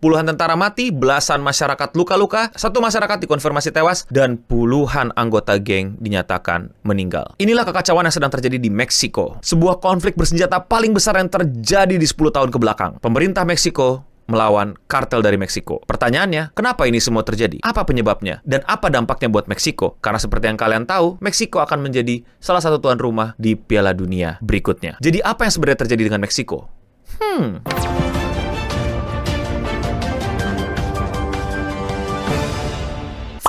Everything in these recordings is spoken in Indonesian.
Puluhan tentara mati, belasan masyarakat luka-luka, satu masyarakat dikonfirmasi tewas, dan puluhan anggota geng dinyatakan meninggal. Inilah kekacauan yang sedang terjadi di Meksiko. Sebuah konflik bersenjata paling besar yang terjadi di 10 tahun ke belakang. Pemerintah Meksiko melawan kartel dari Meksiko. Pertanyaannya, kenapa ini semua terjadi? Apa penyebabnya? Dan apa dampaknya buat Meksiko? Karena seperti yang kalian tahu, Meksiko akan menjadi salah satu tuan rumah di Piala Dunia berikutnya. Jadi apa yang sebenarnya terjadi dengan Meksiko?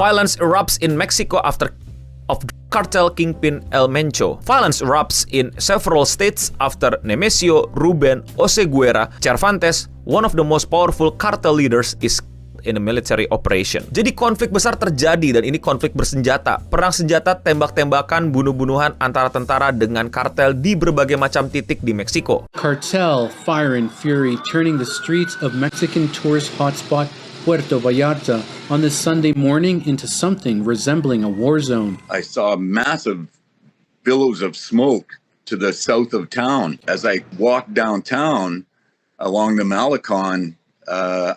Violence erupts in Mexico after of cartel kingpin El Mencho. Violence erupts in several states after Nemesio Ruben Oseguera Cervantes, one of the most powerful cartel leaders, is in a military operation. Jadi konflik besar terjadi dan ini konflik bersenjata. Perang senjata, tembak-tembakan, bunuh-bunuhan antara tentara dengan kartel di berbagai macam titik di Meksiko. Cartel fire and fury turning the streets of Mexican tourist hotspot Puerto Vallarta on this Sunday morning into something resembling a war zone. I saw massive billows of smoke to the south of town. As I walked downtown along the Malecon,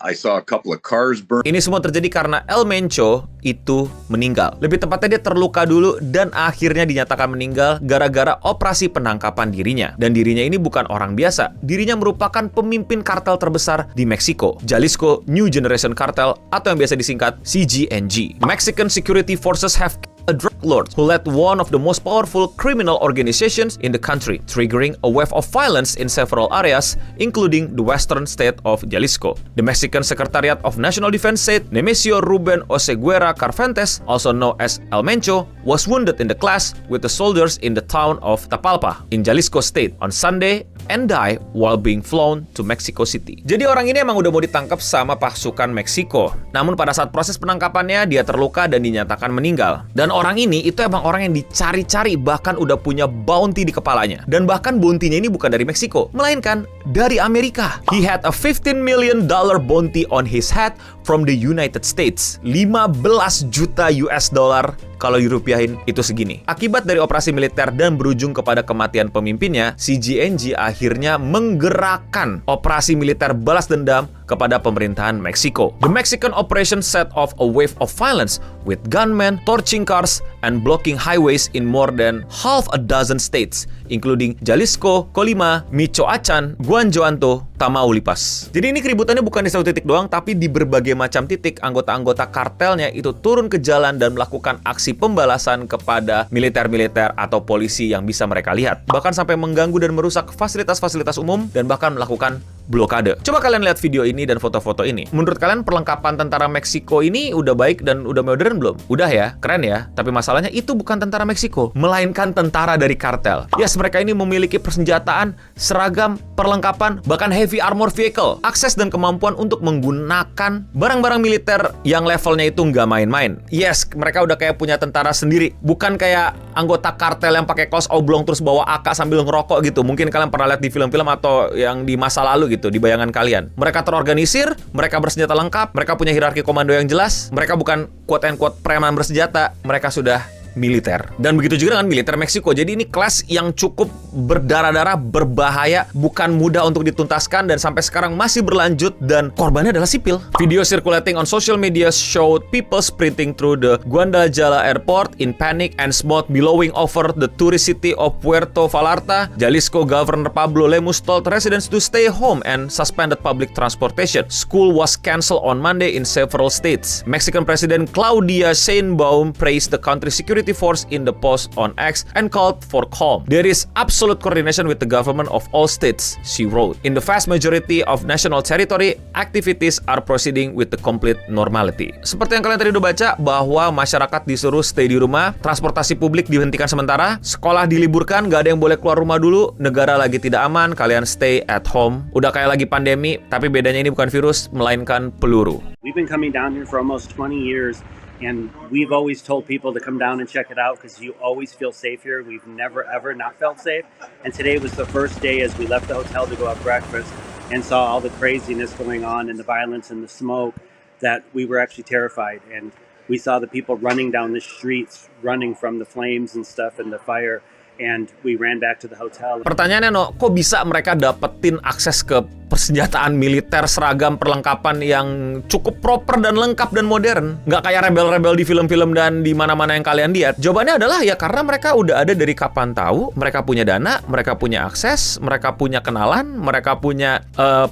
I saw a couple of cars burn. Ini semua terjadi karena El Mencho itu meninggal. Lebih tepatnya dia terluka dulu dan akhirnya dinyatakan meninggal gara-gara operasi penangkapan dirinya. Dan dirinya ini bukan orang biasa. Dirinya merupakan pemimpin kartel terbesar di Meksiko, Jalisco New Generation Cartel atau yang biasa disingkat CGNG. Mexican security forces have a drug lord who led one of the most powerful criminal organizations in the country, triggering a wave of violence in several areas, including the western state of Jalisco. The Mexican Secretariat of National Defense said Nemesio Ruben Oseguera Cervantes, also known as El Mencho, was wounded in the clash with the soldiers in the town of Tapalpa in Jalisco State on Sunday and died while being flown to Mexico City. Jadi orang ini emang udah mau ditangkap sama pasukan Meksiko. Namun pada saat proses penangkapannya dia terluka dan dinyatakan meninggal. Dan orang ini itu emang orang yang dicari-cari, bahkan udah punya bounty di kepalanya. Dan bahkan bounty-nya ini bukan dari Meksiko, melainkan dari Amerika. He had a $15 million bounty on his head from the United States. 15 juta US dollar kalau dirupiahin itu segini. Akibat dari operasi militer dan berujung kepada kematian pemimpinnya, CGNG akhirnya menggerakkan operasi militer balas dendam kepada pemerintahan Meksiko. The Mexican operation set off a wave of violence with gunmen torching cars and blocking highways in more than half a dozen states, including Jalisco, Colima, Michoacán, Guanajuato, Tamaulipas. Jadi ini keributannya bukan di satu titik doang, tapi di berbagai macam titik anggota-anggota kartelnya itu turun ke jalan dan melakukan aksi pembalasan kepada militer-militer atau polisi yang bisa mereka lihat. Bahkan sampai mengganggu dan merusak fasilitas-fasilitas umum dan bahkan melakukan blokade. Coba kalian lihat video ini dan foto-foto ini. Menurut kalian perlengkapan tentara Meksiko ini udah baik dan udah modern belum? Udah ya, keren ya. Tapi masalahnya itu bukan tentara Meksiko, melainkan tentara dari kartel. Yes, mereka ini memiliki persenjataan, seragam, perlengkapan, bahkan heavy armor vehicle, akses dan kemampuan untuk menggunakan barang-barang militer yang levelnya itu nggak main-main. Yes, mereka udah kayak punya tentara sendiri, bukan kayak anggota kartel yang pakai kaos oblong terus bawa AK sambil ngerokok gitu. Mungkin kalian pernah lihat di film-film atau yang di masa lalu gitu, di bayangan kalian. Mereka terorganisir, mereka bersenjata lengkap, mereka punya hierarki komando yang jelas, mereka bukan quote-unquote preman bersenjata, mereka sudah militer. Dan begitu juga dengan militer Meksiko. Jadi ini kelas yang cukup berdarah-darah, berbahaya, bukan mudah untuk dituntaskan dan sampai sekarang masih berlanjut dan korbannya adalah sipil. Video circulating on social media showed people sprinting through the Guadalajara airport in panic and smoke billowing over the tourist city of Puerto Vallarta. Jalisco Governor Pablo Lemus told residents to stay home and suspended public transportation. School was canceled on Monday in several states. Mexican President Claudia Sheinbaum praised the country's security force in the post on X and called for calm. There is absolute coordination with the government of all states, she wrote. In the vast majority of national territory, activities are proceeding with the complete normality. Seperti yang kalian tadi udah baca, bahwa masyarakat disuruh stay di rumah, transportasi publik dihentikan sementara, sekolah diliburkan, gak ada yang boleh keluar rumah dulu, negara lagi tidak aman, kalian stay at home. Udah kayak lagi pandemi, tapi bedanya ini bukan virus, melainkan peluru. We've been coming down here for almost 20 years. And we've always told people to come down and check it out because you always feel safe here. We've never, ever not felt safe. And today was the first day as we left the hotel to go have breakfast and saw all the craziness going on and the violence and the smoke that we were actually terrified. And we saw the people running down the streets, running from the flames and stuff and the fire. And we ran back to the hotel. Pertanyaannya, kok bisa mereka dapetin akses ke persenjataan militer, seragam, perlengkapan yang cukup proper dan lengkap dan modern. Nggak kayak rebel-rebel di film-film dan di mana-mana yang kalian lihat. Jawabannya adalah ya karena mereka udah ada dari kapan tahu, mereka punya dana, mereka punya akses, mereka punya kenalan, mereka punya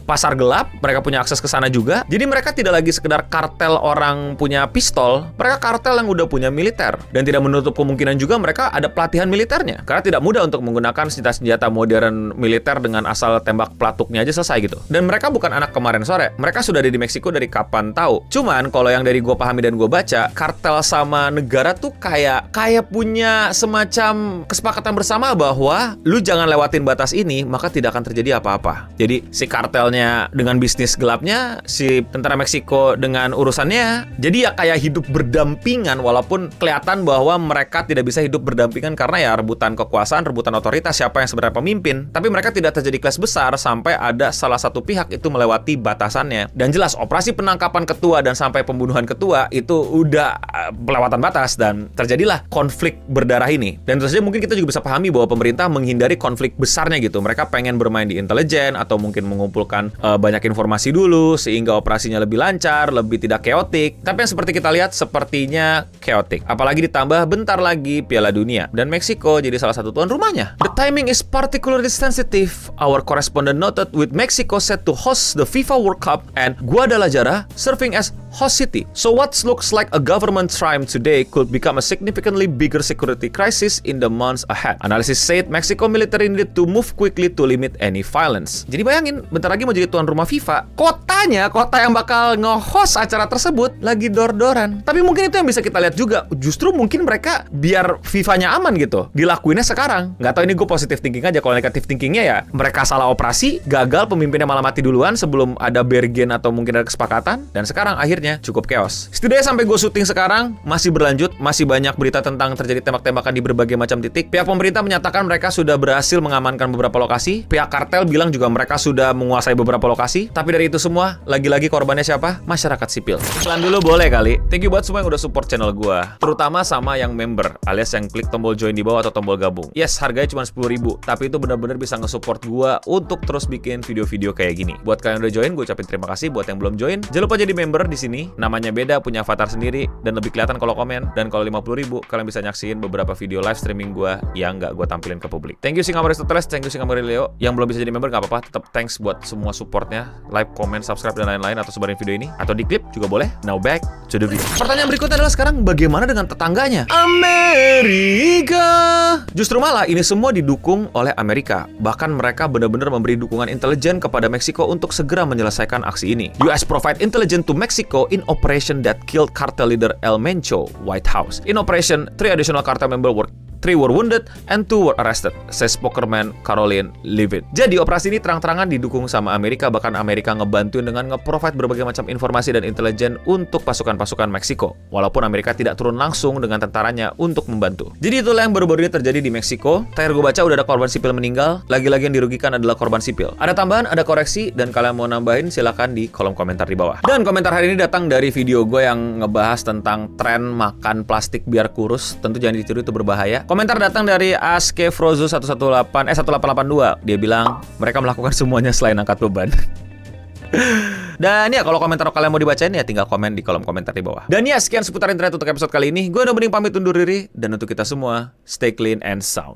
pasar gelap, mereka punya akses ke sana juga. Jadi mereka tidak lagi sekedar kartel orang punya pistol, mereka kartel yang udah punya militer. Dan tidak menutup kemungkinan juga mereka ada pelatihan militernya. Karena tidak mudah untuk menggunakan senjata-senjata modern militer dengan asal tembak pelatuknya aja selesai gitu. Dan mereka bukan anak kemarin sore. Mereka sudah ada di Meksiko dari kapan tahu. Cuman kalau yang dari gue pahami dan gue baca, kartel sama negara tuh kayak punya semacam kesepakatan bersama bahwa lu jangan lewatin batas ini, maka tidak akan terjadi apa-apa. Jadi si kartelnya dengan bisnis gelapnya, si tentara Meksiko dengan urusannya. Jadi ya kayak hidup berdampingan walaupun kelihatan bahwa mereka tidak bisa hidup berdampingan karena ya rebutan kekuasaan, rebutan otoritas, siapa yang sebenarnya pemimpin. Tapi mereka tidak terjadi kelas besar sampai ada salah satu pihak itu melewati batasannya. Dan jelas operasi penangkapan ketua dan sampai pembunuhan ketua itu udah pelewatan batas dan terjadilah konflik berdarah ini. Dan tentu saja mungkin kita juga bisa pahami bahwa pemerintah menghindari konflik besarnya gitu. Mereka pengen bermain di intelijen atau mungkin mengumpulkan banyak informasi dulu sehingga operasinya lebih lancar, lebih tidak keotik. Tapi yang seperti kita lihat sepertinya keotik. Apalagi ditambah bentar lagi Piala Dunia dan Meksiko jadi salah satu tuan rumahnya. The timing is particularly sensitive. Our correspondent noted with Mexico set to host the FIFA World Cup and Guadalajara serving as host city. So what looks like a government triumph today could become a significantly bigger security crisis in the months ahead. Analysis said Mexico military needed to move quickly to limit any violence. Jadi bayangin, bentar lagi mau jadi tuan rumah FIFA, kota yang bakal nge-host acara tersebut lagi dor-doran. Tapi mungkin itu yang bisa kita lihat juga. Justru mungkin mereka biar FIFA-nya aman gitu, dilakuinnya sekarang. Nggak tahu, ini gue positive thinking aja. Kalau negatif thinkingnya ya mereka salah operasi, gagal, pemimpinnya malah mati duluan sebelum ada bergen atau mungkin ada kesepakatan, dan sekarang akhirnya cukup chaos. Setidaknya sampai gue syuting sekarang masih berlanjut, masih banyak berita tentang terjadi tembak-tembakan di berbagai macam titik. Pihak pemerintah menyatakan mereka sudah berhasil mengamankan beberapa lokasi. Pihak kartel bilang juga mereka sudah menguasai beberapa lokasi. Tapi dari itu semua, lagi-lagi korbannya siapa? Masyarakat sipil. Iklan dulu boleh kali. Thank you buat semua yang udah support channel gue, terutama sama yang member alias yang klik tombol join di bawah atau tombol gabung. Yes, harganya cuma 10.000, tapi itu benar-benar bisa nge-support gue untuk terus bikin video-video kayak gini. Buat kalian yang udah join, gue ucapin terima kasih. Buat yang belum join, jangan lupa jadi member di sini. Namanya beda, punya avatar sendiri, dan lebih kelihatan kalau komen. Dan kalau 50.000, kalian bisa nyaksiin beberapa video live streaming gue yang nggak gue tampilin ke publik. Thank you Singamore Aristoteles, thank you Singamore Leo. Yang belum bisa jadi member nggak apa-apa, tetap thanks buat semua supportnya, like, comment, subscribe, dan lain-lain, atau sebarin video ini, atau di klip juga boleh. Now back to the video. Pertanyaan berikutnya adalah sekarang bagaimana dengan tetangganya? Amerika. Justru malah ini semua didukung oleh Amerika. Bahkan mereka benar-benar memberi dukungan intelijen kepada Meksiko untuk segera menyelesaikan aksi ini. US provide intelligence to Mexico in operation that killed cartel leader El Mencho, White House. In operation, 3 additional cartel members were 3 were wounded and 2 were arrested, says spokesman Caroline Leavitt. Jadi operasi ini terang-terangan didukung sama Amerika, bahkan Amerika ngebantuin dengan nge-provide berbagai macam informasi dan intelijen untuk pasukan-pasukan Meksiko. Walaupun Amerika tidak turun langsung dengan tentaranya untuk membantu. Jadi itulah yang baru-baru ini terjadi di Meksiko. Terakhir gue baca udah ada korban sipil meninggal. Lagi-lagi yang dirugikan adalah korban sipil. Ada tambahan, ada koreksi, dan kalian mau nambahin silahkan di kolom komentar di bawah. Dan komentar hari ini datang dari video gue yang ngebahas tentang tren makan plastik biar kurus. Tentu jangan ditiru, itu berbahaya. Komentar datang dari Aske Frozo 1882. Dia bilang mereka melakukan semuanya selain angkat beban. Dan ya kalau komentar kalian mau dibacain ya tinggal komen di kolom komentar di bawah. Dan ya sekian seputar internet untuk episode kali ini. Gue udah mending pamit undur diri, dan untuk kita semua stay clean and sound.